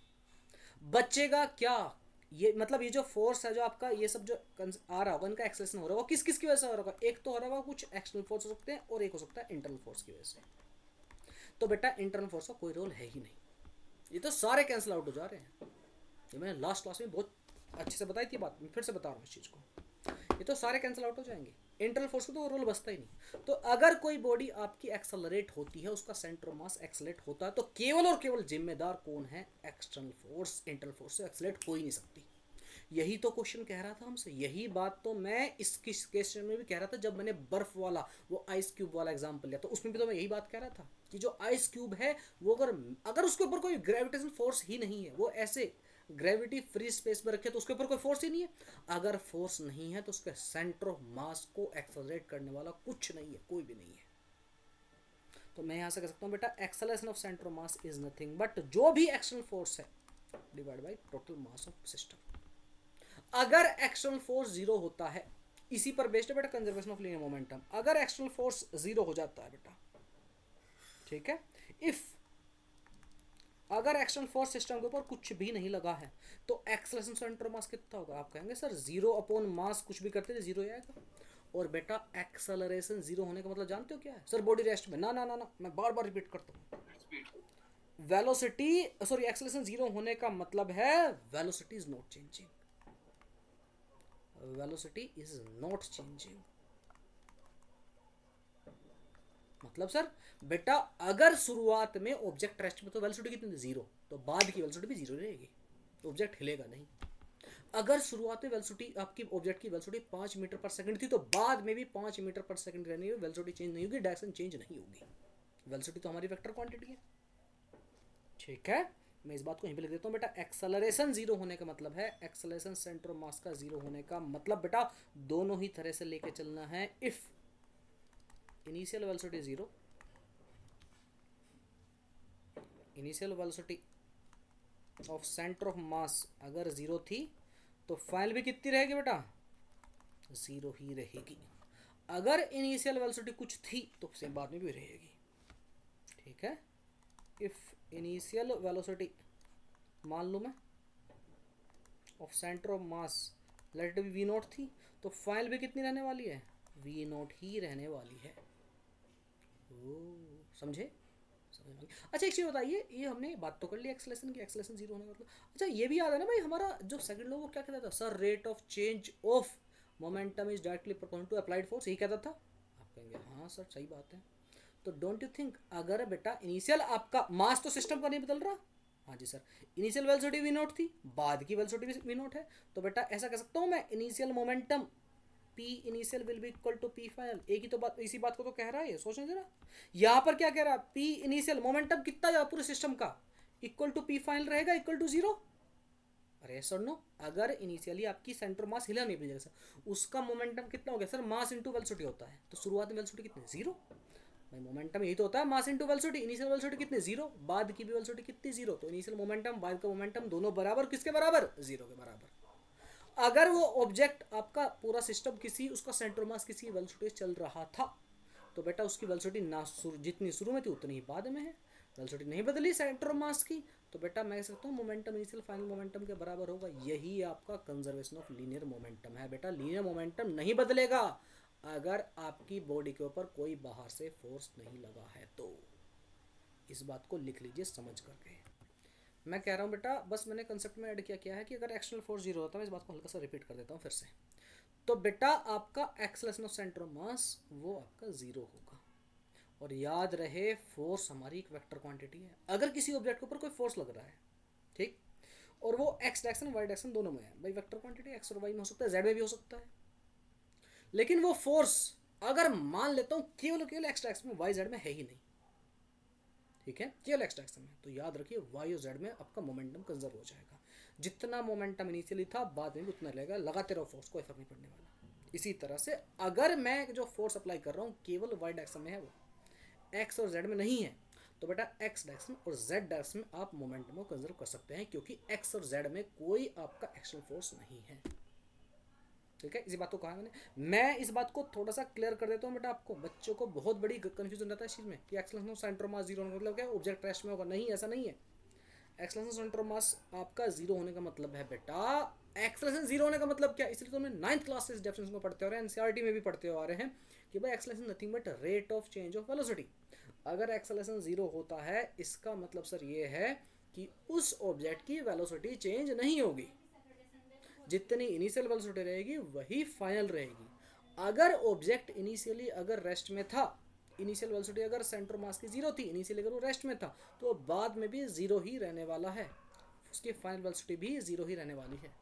बचेगा क्या? ये मतलब ये जो फोर्स है जो आपका ये सब जो आ रहा होगा, इनका एक्सेलेरेशन हो रहा होगा, किस किस की वजह से हो रहा होगा? एक तो हो रहा होगा कुछ एक्सटर्नल फोर्स हो सकते हैं और एक हो सकता है इंटरनल फोर्स की वजह से। तो बेटा इंटरनल फोर्स का कोई रोल है ही नहीं, ये तो सारे कैंसिल आउट हो जा रहे हैं। ये मैंने लास्ट क्लास में बहुत अच्छे से बताई थी बात, मैं फिर से बता रहा हूँ इस चीज़ को। ये तो सारे कैंसिल आउट हो जाएंगे, इंटरनल फोर्स को तो रोल बचता ही नहीं। तो अगर कोई बॉडी आपकी एक्सेलरेट होती है, उसका सेंटर ऑफ मास एक्सेलरेट होता है, तो केवल और केवल जिम्मेदार कौन है? External force. इंटरनल फोर्स से एक्सेलरेट हो ही नहीं सकती। यही तो क्वेश्चन कह रहा था हमसे, यही बात तो मैं इस क्वेश्चन में भी कह रहा था जब मैंने बर्फ वाला वो आइस क्यूब वाला एग्जांपल लिया, तो उसमें भी तो मैं यही बात कह रहा था कि जो आइस क्यूब है वो अगर उसके ऊपर कोई ग्रेविटेशनल फोर्स ही नहीं है, वो ऐसे ग्रेविटी फ्री स्पेस में रखे तो उसके ऊपर कोई फोर्स ही नहीं है। अगर फोर्स नहीं है तो उसके सेंटर ऑफ मास को एक्सेलरेट करने वाला कुछ नहीं है, कोई भी नहीं है। तो मैं यहां से कह सकता हूं बेटा acceleration of centre of mass is nothing but जो भी एक्सटर्नल फोर्स है divide by total mass of system. अगर एक्सटर्नल फोर्स जीरो होता है, इसी पर बेस्ड है बेटा कंजर्वेशन ऑफ लीनियर मोमेंटम। अगर एक्सटर्नल फोर्स जीरो हो जाता है बेटा, ठीक है, इफ अगर एक्सटर्नल फोर्स सिस्टम के ऊपर कुछ भी नहीं लगा है तो एक्सेलरेशन सेंटर मास कितना होगा? आप कहेंगे सर जीरो अपॉन मास, कुछ भी करते थे जीरो आएगा। और बेटा एक्सेलरेशन जीरो होने का मतलब जानते हो क्या है? सर बॉडी रेस्ट में। ना ना ना ना, मैं बार बार रिपीट करता हूँ, वेलोसिटी सॉरी एक्सेलरेशन जीरो होने का मतलब है velocity is not changing, velocity is not changing. मतलब सर बेटा अगर शुरुआत में ऑब्जेक्ट रेस्ट में तो वेलोसिटी कितनी थी? जीरो, तो बाद की वेलोसिटी भी जीरो रहेगी, ऑब्जेक्ट हिलेगा नहीं। अगर शुरुआत में वेलोसिटी आपकी ऑब्जेक्ट की वेलोसिटी 5 मीटर पर सेकंड थी तो बाद में भी 5 मीटर पर सेकंड रहने में वेलोसिटी चेंज नहीं होगी, डायरेक्शन चेंज नहीं होगी। वेलोसिटी तो हमारी वेक्टर क्वांटिटी है, ठीक है। मैं इस बात को यहीं पे लिख देता हूँ बेटा, एक्सेलरेशन जीरो होने का मतलब है, एक्सेलरेशन सेंटर ऑफ मास का जीरो होने का मतलब बेटा दोनों ही तरह से लेके चलना है। If initial velocity zero, initial velocity of centre of मास अगर जीरो थी तो फाइनल भी कितनी रहेगी बेटा? जीरो ही रहेगी। अगर इनिशियल वेलोसिटी कुछ थी तो सेम बाद में भी रहेगी, ठीक है। इफ इनिशियल वेलोसिटी मान लूँ मैं of centre of mass let be V not थी तो फाइनल भी कितनी रहने वाली है? वी नॉट ही रहने वाली है। समझे? अच्छा एक चीज़ बताइए, ये हमने बात तो कर ली एक्सेलरेशन की, एक्सेलरेशन जीरो होने का मतलब। अच्छा ये भी याद है ना भाई, हमारा जो सेकंड लॉ वो क्या कहता था? Sir rate of change of momentum is directly proportional to applied force, यही कहता था। आप कहेंगे हाँ सर सही बात है। तो डोंट यू थिंक अगर बेटा इनिशियल आपका मास तो सिस्टम का नहीं बदल रहा, हाँ जी sir, initial velocity V not थी, बाद की वेलोसिटी भी वी नॉट है, तो बेटा ऐसा कह सकता हूँ मैं initial momentum P initial will be equal to P final. एक ही तो बात, इसी बात को तो कह रहा है ये, सोचने जरा। यहाँ पर क्या कह रहा है? P इनिशियल मोमेंटम कितना जा पूरे सिस्टम का इक्वल टू P फाइनल रहेगा इक्वल टू जीरो। अरे सर नो, अगर इनिशियली आपकी सेंटर मास हिला नहीं जैसा, उसका मोमेंटम कितना हो गया? सर मास इंटू वेलोसिटी होता है, तो शुरुआत में वेलोसिटी कितनी? जीरो। भाई मोमेंटम यही तो होता है, mass into velocity. Initial velocity कितनी? जीरो, बाद की भी वेलोसिटी कितनी? जीरो। तो इनिशियल मोमेंटम बाद का मोमेंटम दोनों बराबर, किसके बराबर? जीरो के बराबर। अगर वो ऑब्जेक्ट आपका पूरा सिस्टम किसी उसका सेंटर मास किसी वेलोसिटी चल रहा था तो बेटा उसकी वेलोसिटी ना जितनी शुरू में थी उतनी ही बाद में है। वेलोसिटी नहीं बदली सेंटर ऑफ मास की, तो बेटा मैं कह सकता हूँ मोमेंटम इनिशियल फाइनल मोमेंटम के बराबर होगा। यही आपका कंजर्वेशन ऑफ लीनियर मोमेंटम है बेटा। लीनियर मोमेंटम नहीं बदलेगा अगर आपकी बॉडी के ऊपर कोई बाहर से फोर्स नहीं लगा है तो। इस बात को लिख लीजिए समझ करके। मैं कह रहा हूँ बेटा, बस मैंने कंसेप्ट में ऐड किया है कि अगर एक्सटर्नल फोर्स जीरो होता है, मैं इस बात को हल्का सा रिपीट कर देता हूँ फिर से। तो बेटा आपका एक्सेलरेशन ऑफ सेंटर ऑफ मास वो आपका जीरो होगा। और याद रहे फोर्स हमारी एक वेक्टर क्वांटिटी है। अगर किसी ऑब्जेक्ट के ऊपर कोई फोर्स लग रहा है, ठीक, और वो एक्स डायरेक्शन वाई डायरेक्शन दोनों में है, भाई वेक्टर क्वांटिटी एक्स और वाई में हो सकता है, जेड में भी हो सकता है, लेकिन वो फोर्स अगर मान लेता हूँ केवल केवल एक्स डायरेक्शन में, वाई जेड में है ही नहीं, ठीक है, केवल एक्स डायरेक्शन में, तो याद रखिए वाई और जेड में आपका मोमेंटम कंजर्व हो जाएगा। जितना मोमेंटम इनिशियली था बाद में भी उतना रहेगा, लगाते रहो फोर्स, कोई फर्क नहीं पड़ने वाला। इसी तरह से अगर मैं जो फोर्स अप्लाई कर रहा हूँ केवल वाई डायरेक्शन में है, वो एक्स और जेड में नहीं है, तो बेटा एक्स डायरेक्शन और जेड डायरेक्शन में आप मोमेंटम को कंजर्व कर सकते हैं, क्योंकि एक्स और जेड में कोई आपका एक्शनल फोर्स नहीं है। ठीक है, इसी बात को कहा मैंने। मैं इस बात को थोड़ा सा क्लियर कर देता हूँ बेटा, आपको बच्चों को बहुत बड़ी कंफ्यूजन रहता है इस चीज़ में कि acceleration of centre of mass zero मतलब क्या, ऑब्जेक्ट रेस्ट में होगा। नहीं, ऐसा नहीं है। एक्सेलरेशन ऑफ सेंटर ऑफ मास आपका जीरो होने का मतलब है बेटा, एक्सेलरेशन जीरो होने का मतलब क्या, इसलिए तो हमने 9th क्लास से इस डेफिनेशन को पढ़ते हो रहे हैं, एनसीईआरटी में भी पढ़ते हो आ रहे हैं कि भाई acceleration nothing but rate of change of velocity. अगर एक्सेलरेशन जीरो होता है इसका मतलब सर ये है कि उस ऑब्जेक्ट की वेलोसिटी चेंज नहीं होगी, जितनी इनिशियल वेलोसिटी रहेगी वही फाइनल रहेगी। अगर ऑब्जेक्ट इनिशियली अगर रेस्ट में था, इनिशियल वेलोसिटी अगर सेंटर मास की जीरो थी, इनिशियली अगर वो रेस्ट में था, तो बाद में भी जीरो ही रहने वाला है, उसकी फाइनल वेलोसिटी भी जीरो ही रहने वाली है।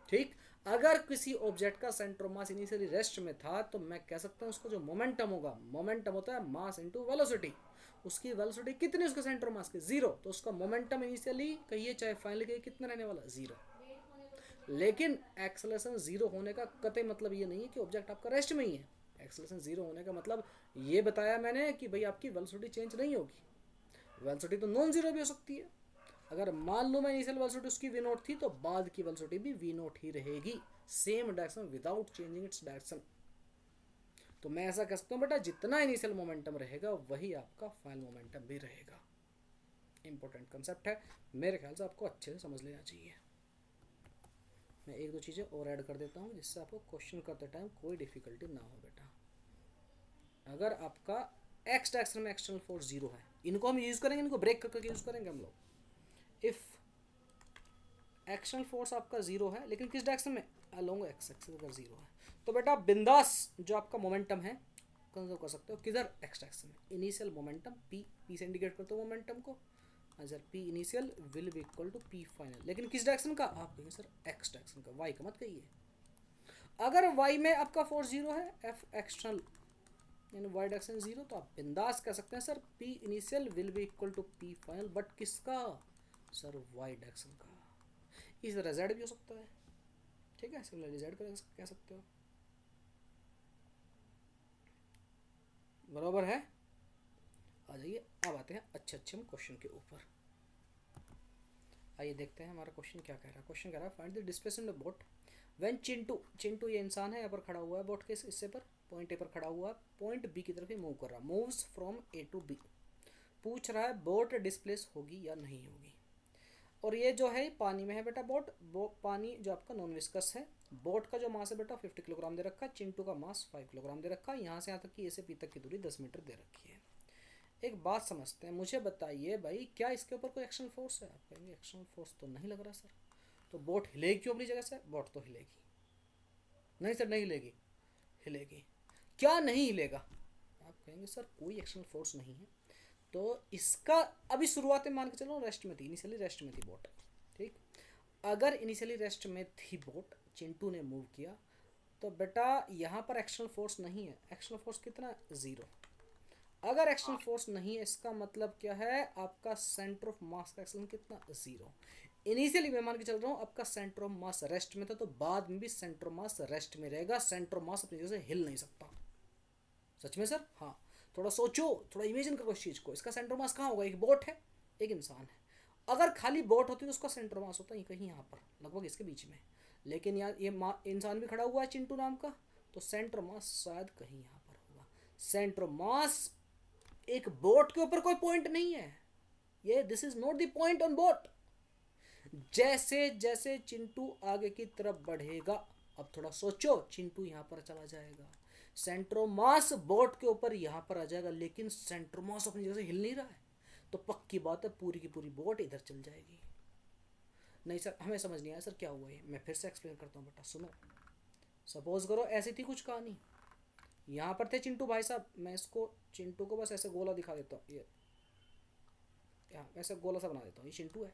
ठीक, अगर किसी ऑब्जेक्ट का सेंटर मास इनिशियली रेस्ट में था, तो मैं कह सकता हूँ उसको जो मोमेंटम होगा, मोमेंटम होता है मास इनटू वेलोसिटी, उसकी वेलोसिटी कितनी, उसके सेंटर मास की जीरो, तो उसका मोमेंटम इनिशियली कहिए चाहे फाइनली कहिए कितना रहने वाला, जीरो। लेकिन एक्सेलरेशन जीरो होने का कतई मतलब ये नहीं है कि ऑब्जेक्ट आपका रेस्ट में ही है। एक्सेलरेशन जीरो होने का मतलब ये बताया मैंने कि भाई आपकी वेलोसिटी चेंज नहीं होगी। वेलोसिटी तो नॉन जीरो भी हो सकती है। अगर मान लो मैं इनिशियल वेलोसिटी उसकी वी नोट थी, तो बाद की वेलोसिटी भी वी नोट ही रहेगी, same direction without changing its direction. तो मैं ऐसा कह सकता हूँ बेटा, जितना इनिशियल मोमेंटम रहेगा वही आपका फाइनल मोमेंटम भी रहेगा। इंपॉर्टेंट कंसेप्ट है, मेरे ख्याल से आपको अच्छे से समझ लेना चाहिए। मैं एक दो चीज़ें और ऐड कर देता हूँ जिससे आपको क्वेश्चन करते टाइम कोई डिफिकल्टी ना हो बेटा। अगर आपका एक्स डायरेक्शन में एक्सटर्नल फोर्स जीरो है, इनको हम यूज़ करेंगे, इनको ब्रेक करके यूज़ करेंगे हम लोग। इफ़ एक्सटर्नल फोर्स आपका जीरो है लेकिन किस डायरेक्शन में, अलोंग एक्स एक्सिस अगर जीरो है, तो बेटा बिंदास जो आपका मोमेंटम है कंजर्व कर सकते हो, किधर, एक्स डायरेक्शन में। इनिशियल मोमेंटम पी से इंडिकेट करते हो मोमेंटम को, sir P initial will be equal to P final, लेकिन किस डायरेक्शन का, आप कहेंगे सर एक्स डायरेक्शन का, वाई का मत कहिए। अगर वाई में आपका फोर्स जीरो है, एफ एक्सटर्नल यानी वाई डायरेक्शन जीरो, तो आप बिंदास कह सकते हैं sir P initial will be equal to P final, but किसका, सर वाई डायरेक्शन का। इस तरह जेड भी हो सकता है, ठीक है, सिमिलरली जेड का कह सकते हो, बराबर है। आ जाइए, अब आते हैं अच्छे अच्छे हम क्वेश्चन के ऊपर। आइए देखते हैं हमारा क्वेश्चन क्या कह रहा है। क्वेश्चन कह रहा है find the displacement of boat when Chintu ये इंसान है, यहाँ पर खड़ा हुआ है बोट के इस हिस्से पर, पॉइंट ए पर खड़ा हुआ है, पॉइंट बी की तरफ ही मूव कर रहा है, moves from A to B. पूछ रहा है बोट डिस्प्लेस होगी या नहीं होगी। और ये जो है पानी में है बेटा बोट, पानी जो आपका नॉन विस्कस है। बोट का जो मास है बेटा 50 किलोग्राम दे रखा है, चिंटू का मास 5 किलोग्राम दे रखा है, यहाँ से यहाँ तक की ए से बी तक की दूरी 10 मीटर दे रखी है। एक बात समझते हैं, मुझे बताइए भाई क्या इसके ऊपर कोई एक्शन फोर्स है। आप कहेंगे एक्शन फोर्स तो नहीं लग रहा सर, तो बोट हिलेगी क्यों अपनी जगह से, बोट तो हिलेगी। नहीं सर नहीं हिलेगी, हिलेगी। क्या नहीं हिलेगा, आप कहेंगे सर कोई एक्शन फोर्स नहीं है, तो इसका अभी शुरुआत में मान के चलो रेस्ट में थी, इनिशियली रेस्ट में थी बोट, ठीक। अगर इनिशियली रेस्ट में थी बोट, चिंटू ने मूव किया, तो बेटा यहाँ पर एक्शन फोर्स नहीं है। एक्शन फोर्स कितना, जीरो। अगर एक्शन फोर्स नहीं है इसका मतलब क्या है, आपका सेंटर ऑफ मास का एक्शन कितना, जीरो। इनिशियली मैं मान के चल रहा हूँ आपका सेंटर ऑफ मास रेस्ट में था, तो बाद में भी सेंटर ऑफ मास रेस्ट में रहेगा, सेंटर ऑफ मास अपनी जगह से हिल नहीं सकता। सच में सर, हाँ, थोड़ा सोचो, थोड़ा इमेजिन करो इस चीज़ को। इसका सेंटर मास कहाँ होगा, एक बोट है एक इंसान है। अगर खाली बोट होती तो उसका सेंटर मास होता है कहीं यहाँ पर, लगभग इसके बीच में, लेकिन यार ये इंसान भी खड़ा हुआ है चिंटू नाम का, तो सेंटर मास शायद कहीं यहाँ पर होगा। सेंटर मास एक बोट के ऊपर कोई पॉइंट नहीं है, ये this is not the point on boat. जैसे जैसे चिंटू आगे की तरफ बढ़ेगा, अब थोड़ा सोचो, चिंटू यहाँ पर चला जाएगा, सेंट्रोमास बोट के ऊपर यहाँ पर आ जाएगा, लेकिन सेंट्रोमास अपनी जगह से हिल नहीं रहा है, तो पक्की बात है पूरी की पूरी बोट इधर चल जाएगी। नहीं सर हमें समझ नहीं आया सर क्या हुआ है, मैं फिर से एक्सप्लेन करता हूँ बेटा सुनो। सपोज करो ऐसी थी कुछ कहानी, यहाँ पर थे चिंटू भाई साहब, मैं इसको चिंटू को बस ऐसे गोला दिखा देता हूँ, ये यहाँ ऐसे गोला सा बना देता हूँ, ये चिंटू है।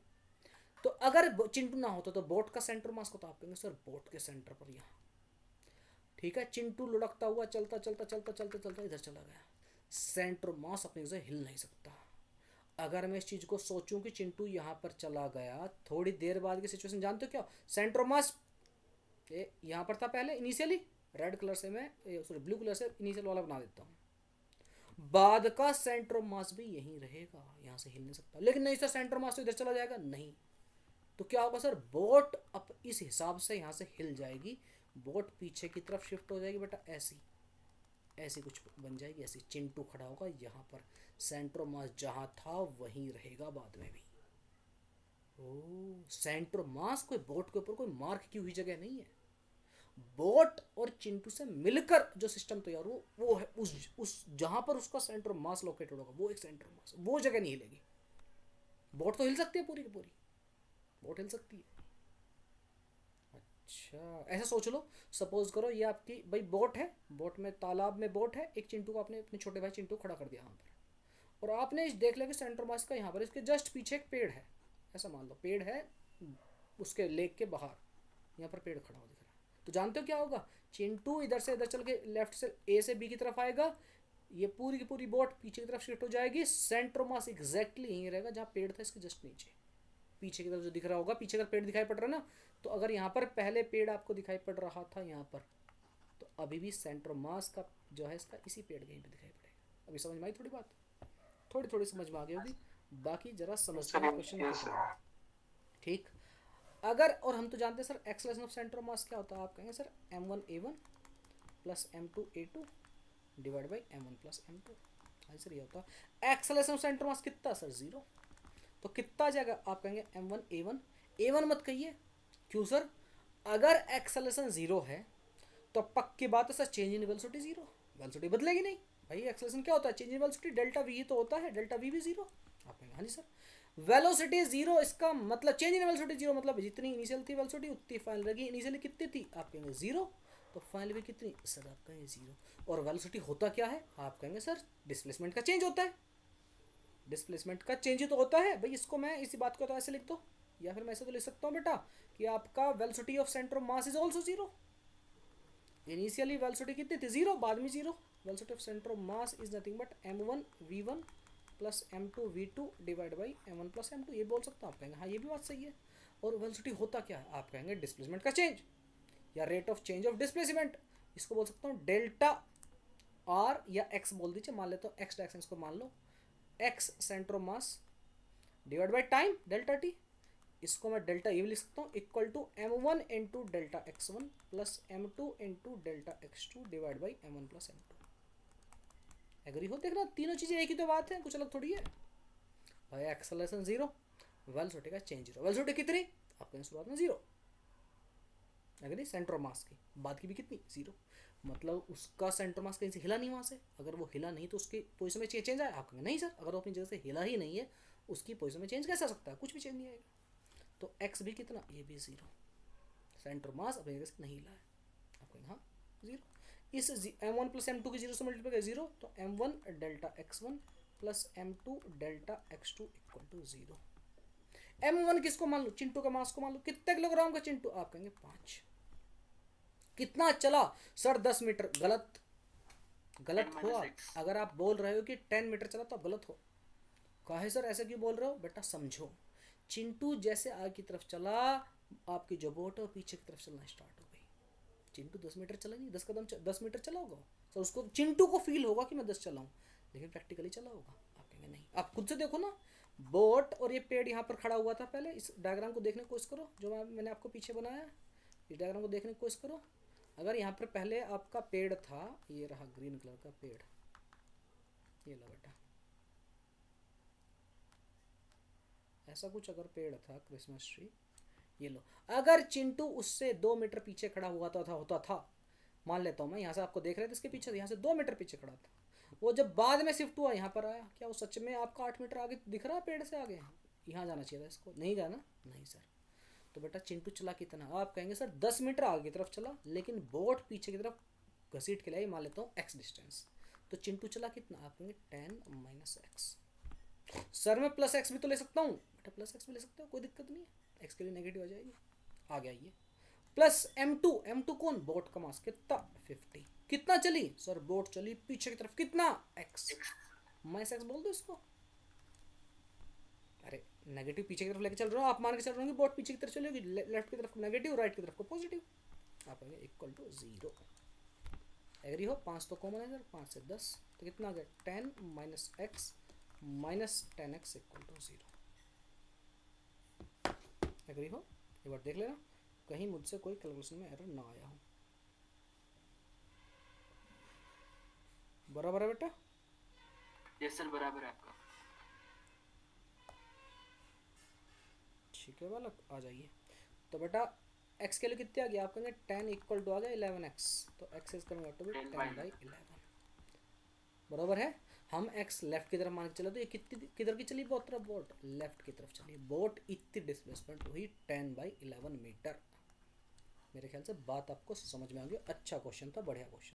तो अगर चिंटू ना होता तो बोट का सेंटर मास को तो आप कहेंगे सर बोट के सेंटर पर यहाँ, ठीक है, चिंटू लुढ़कता हुआ चलता चलता चलता चलता चलता इधर चला गया, सेंटर मास अपनी जगह हिल नहीं सकता। अगर मैं इस चीज़ को सोचूं कि चिंटू यहाँ पर चला गया, थोड़ी देर बाद की सिचुएशन जानते हो क्या, सेंटर मास ये यहाँ पर था पहले इनिशियली, रेड कलर से मैं सॉरी ब्लू कलर से इनिशियल वाला बना देता हूँ, बाद का सेंटर मास भी यहीं रहेगा, यहाँ से हिल नहीं सकता। लेकिन नहीं सर सेंटर मास तो इधर चला जाएगा, नहीं, तो क्या होगा सर, बोट अब इस हिसाब से यहाँ से हिल जाएगी, बोट पीछे की तरफ शिफ्ट हो जाएगी बेटा, ऐसी ऐसी कुछ बन जाएगी, ऐसी चिंटू खड़ा होगा यहाँ पर, सेंटर मास जहाँ था वहीं रहेगा बाद में भी। ओ सेंटर मास कोई बोट के ऊपर कोई मार्क की हुई जगह नहीं है, बोट और चिंटू से मिलकर जो सिस्टम तैयार हो वो है उस जहां पर उसका सेंटर मास लोकेटेड होगा वो एक सेंटर मास, वो जगह नहीं हिलेगी। बोट तो हिल सकती है पूरी की पूरी, बोट हिल सकती है। अच्छा ऐसा सोच लो, सपोज करो ये आपकी भाई बोट है, बोट में तालाब में बोट है, एक चिंटू को आपने अपने छोटे भाई चिंटू खड़ा कर दिया यहाँ पर, और आपने देख लिया कि सेंटर मास का यहाँ पर इसके जस्ट पीछे एक पेड़ है, ऐसा मान लो पेड़ है उसके लेक के बाहर, यहाँ पर पेड़ खड़ा हुआ दिख रहा है, तो जानते हो क्या होगा, चिंटू इधर से इधर चल के लेफ्ट से ए से बी की तरफ आएगा, ये पूरी की पूरी बोट पीछे की तरफ शिफ्ट हो जाएगी, सेंटर मास एग्जैक्टली यहीं रहेगा जहाँ पेड़ था इसके जस्ट नीचे, पीछे की तरफ जो दिख रहा होगा, पीछे अगर पेड़ दिखाई पड़ रहा है ना, तो अगर यहाँ पर पहले पेड़ आपको दिखाई पड़ रहा था यहाँ पर, तो अभी भी सेंटर मास का जो है इसका इसी पेड़ के यहीं पे दिखाई पड़ेगा। अभी समझ में आई थोड़ी बात, थोड़ी थोड़ी समझ में आ गई होगी, बाकी जरा समझते हैं क्वेश्चन ठीक। अगर और हम तो जानते हैं sir acceleration of centre mass क्या होता है, आप कहेंगे sir m1a1 plus m2a2 divide by m1 plus m2, हाँ सर ये होता है। एक्सेलरेशन ऑफ सेंटर मास कितना सर 0, तो कितना आ जाएगा, आप कहेंगे m1a1, a1 मत कहिए, क्यों सर, अगर एक्सेलरेशन 0 है तो पक्की बात है sir change in velocity 0, velocity बदलेगी नहीं भाई, एक्सेलरेशन क्या होता है change in velocity, delta we तो होता है, डेल्टा वी भी 0, आप कहेंगे हाँ जी सर वेलोसिटी 0, इसका मतलब चेंज इन वेलोसिटी 0 मतलब जितनी इनिशियल थी वेलोसिटी उतनी फाइनल रहेगी, इनिशियली कितनी थी आप कहेंगे 0, तो फाइनल भी कितनी सर आप कहेंगे 0, और वेलोसिटी होता क्या है आप कहेंगे सर डिस्प्लेसमेंट का चेंज होता है, डिस्प्लेसमेंट का चेंज ही तो होता है भाई, इसको मैं इसी बात को तो ऐसे लिख दो, या फिर मैं ऐसे तो लिख सकता हूँ बेटा कि आपका velocity of centre of mass is also 0, initially velocity कितनी थी 0, बाद में 0, velocity of centre of mass is nothing but m1v1 plus m2v2 divide by m1 plus m2, ये बोल सकता हूँ, आप कहेंगे हाँ ये भी बात सही है, और वेलोसिटी होता क्या है आप कहेंगे डिस्प्लेसमेंट का चेंज या rate of change of displacement, इसको बोल सकता हूँ डेल्टा आर या एक्स बोल दीजिए, मान लेते हो एक्स डायरेक्शन को मान लो, X centre of mass divide by time delta T, इसको मैं डेल्टा ये भी लिख सकता हूँ equal to m1 into delta x1 plus m2 into delta x2 divide by m1 plus m2। Agree हो, देखना तीनों चीज़ें एक ही तो बात है, कुछ अलग थोड़ी है भाई। एक्सेलरेशन 0, वेलोसिटी का चेंज 0, वेलोसिटी कितनी आप कहें शुरुआत में 0, एग्री, सेंटर ऑफ मास की बाद की भी कितनी 0, मतलब उसका सेंटर मास कहीं से हिला नहीं वहाँ से, अगर वो हिला नहीं तो उसकी पोजीशन में चेंज आया, आप कहेंगे नहीं सर अगर वो अपनी जगह से हिला ही नहीं है उसकी पोजीशन में चेंज कैसे आ सकता है, कुछ भी चेंज नहीं आएगा। तो x भी कितना, ये भी 0, सेंटर मास अपनी जगह से नहीं हिला है, आप कहेंगे हाँ 0, इस m1 प्लस m2 की 0 से मल्टीप्लाई करें 0, तो m1 delta x1 plus m2 delta x2 equal to 0। m1 किसको मान लो, चिंटू का मास को मान लो, कितने किलोग्राम का चिंटू, आप कहेंगे 5, कितना चला सर 10 मीटर, गलत, गलत हो आप, अगर आप बोल रहे हो कि 10 मीटर चला तो आप गलत हो, काहे सर ऐसे क्यों बोल रहे हो बेटा, समझो, चिंटू जैसे आगे की तरफ चला आपकी जो बोट है पीछे की तरफ चलना स्टार्ट हो गई, चिंटू 10 मीटर चला नहीं, 10 कदम 10 मीटर चला होगा सर, उसको चिंटू को फील होगा कि मैं 10 चला हूँ, लेकिन प्रैक्टिकली चला होगा, आप कहेंगे नहीं, आप खुद से देखो ना, बोट और ये पेड़ यहाँ पर खड़ा हुआ था पहले, इस डायग्राम को देखने की कोशिश करो जो मैंने आपको पीछे बनाया, इस डायग्राम को देखने की कोशिश करो, अगर यहाँ पर पहले आपका पेड़ था, ये रहा ग्रीन कलर का पेड़, ये लो बेटा, ऐसा कुछ अगर पेड़ था क्रिसमस ट्री, ये लो, अगर चिंटू उससे 2 मीटर पीछे खड़ा हुआ था होता था, मान लेता हूँ मैं, यहाँ से आपको देख रहे थे इसके पीछे, यहाँ से 2 मीटर पीछे खड़ा था, वो जब बाद में शिफ्ट हुआ यहाँ पर आया, क्या वो सच में आपका 8 मीटर आगे दिख रहा है पेड़ से आगे? यहाँ जाना चाहिए था इसको, नहीं गया ना? नहीं सर। तो बेटा चिंटू चला कितना? आप कहेंगे सर 10 मीटर आगे की तरफ चला, लेकिन बोट पीछे की तरफ घसीट के लिए, मान लेता हूँ x डिस्टेंस, तो चिंटू चला कितना? आप कहेंगे 10 - x। सर मैं प्लस एक्स भी तो ले सकता हूँ बेटा, प्लस एक्स भी ले सकते हो, कोई दिक्कत नहीं है, एक्स के लिए नेगेटिव आ जाएगी। आ गया ये प्लस m2 कौन? बोट का मास कितना? 50। कितना चली सर? बोट चली पीछे की तरफ कितना? x। माइनस एक्स बोल दो इसको। अरे नेगेटिव पीछे की तरफ लेके चल रहा हूँ, आप मान के चल रहे हो कि बोट पीछे की तरफ चलेगी, लेफ्ट की तरफ नेगेटिव, राइट की तरफ को पॉजिटिव, आप कहेंगे इक्वल टू 0। एग्री हो? 5 तो कॉमन है सर, 5 से 10, तो कितना आ गया? 10 - x minus 10x equal to 0। Agree हो? एक बार देख लेना कहीं मुझसे कोई कैलकुलेशन में एरर ना आया हो। बराबर है बेटा? यस सर, बराबर है आपका। ठीक है बालक, आ जाइए। तो बेटा x के लिए कितने आ गया? आप कहेंगे 10 इक्वल टू आ गया 11x, तो x is coming out to be 10/11। बराबर है? हम x लेफ्ट की तरफ मान के चले, तो ये कितनी किधर की चली बोट तरफ? बोट लेफ्ट की तरफ चली, बोट इतनी डिस्प्लेसमेंट हुई 10/11 मीटर। मेरे ख्याल से बात आपको समझ में आ गई। अच्छा क्वेश्चन था, बढ़िया क्वेश्चन।